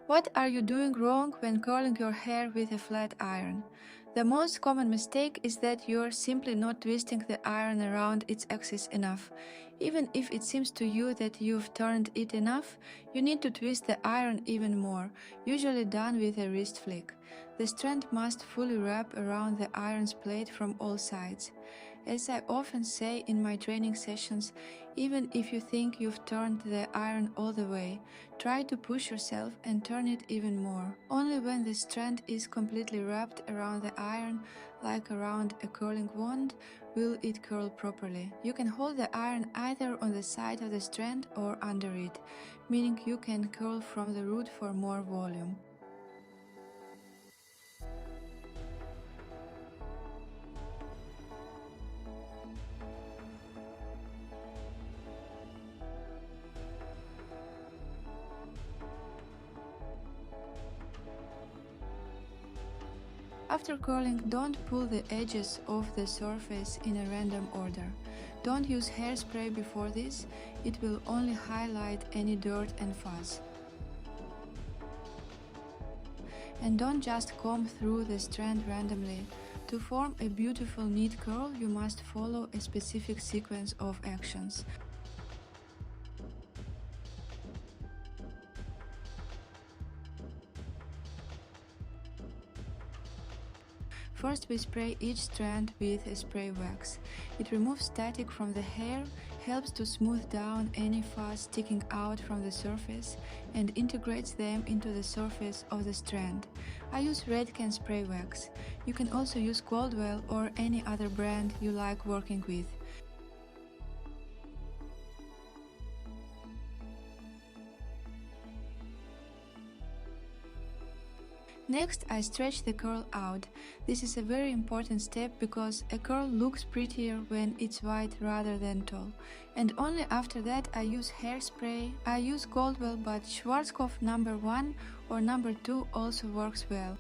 What are you doing wrong when curling your hair with a flat iron? The most common mistake is that you're simply not twisting the iron around its axis enough. Even if it seems to you that you've turned it enough, you need to twist the iron even more, usually done with a wrist flick. The strand must fully wrap around the iron's blade from all sides. As I often say in my training sessions, even if you think you've turned the iron all the way, try to push yourself and turn it even more. Only when the strand is completely wrapped around the iron, like around a curling wand, will it curl properly. You can hold the iron either on the side of the strand or under it, meaning you can curl from the root for more volume. After curling, don't pull the edges of the surface in a random order. Don't use hairspray before this, it will only highlight any dirt and fuzz. And don't just comb through the strand randomly. To form a beautiful neat curl, you must follow a specific sequence of actions. First, we spray each strand with a spray wax. It removes static from the hair, helps to smooth down any fuzz sticking out from the surface, and integrates them into the surface of the strand. I use Red Can spray wax. You can also use Coldwell or any other brand you like working with. Next, I stretch the curl out. This is a very important step because a curl looks prettier when it's wide rather than tall. And only after that I use hairspray. I use Goldwell, but Schwarzkopf number 1 or number 2 also works well.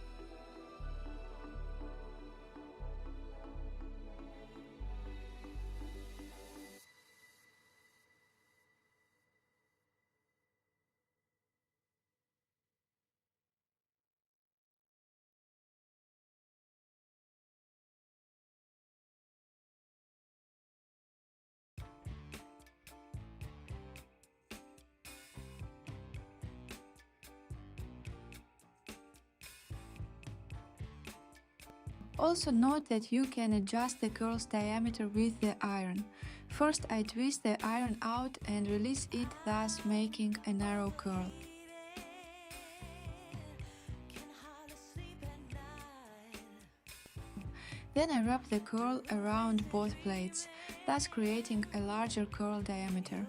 Also note that you can adjust the curl's diameter with the iron. First I twist the iron out and release it, thus making a narrow curl. Then I wrap the curl around both plates, thus creating a larger curl diameter.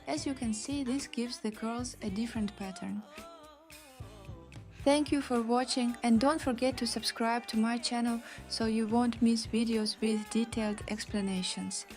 As you can see, this gives the curls a different pattern. Thank you for watching, and don't forget to subscribe to my channel so you won't miss videos with detailed explanations.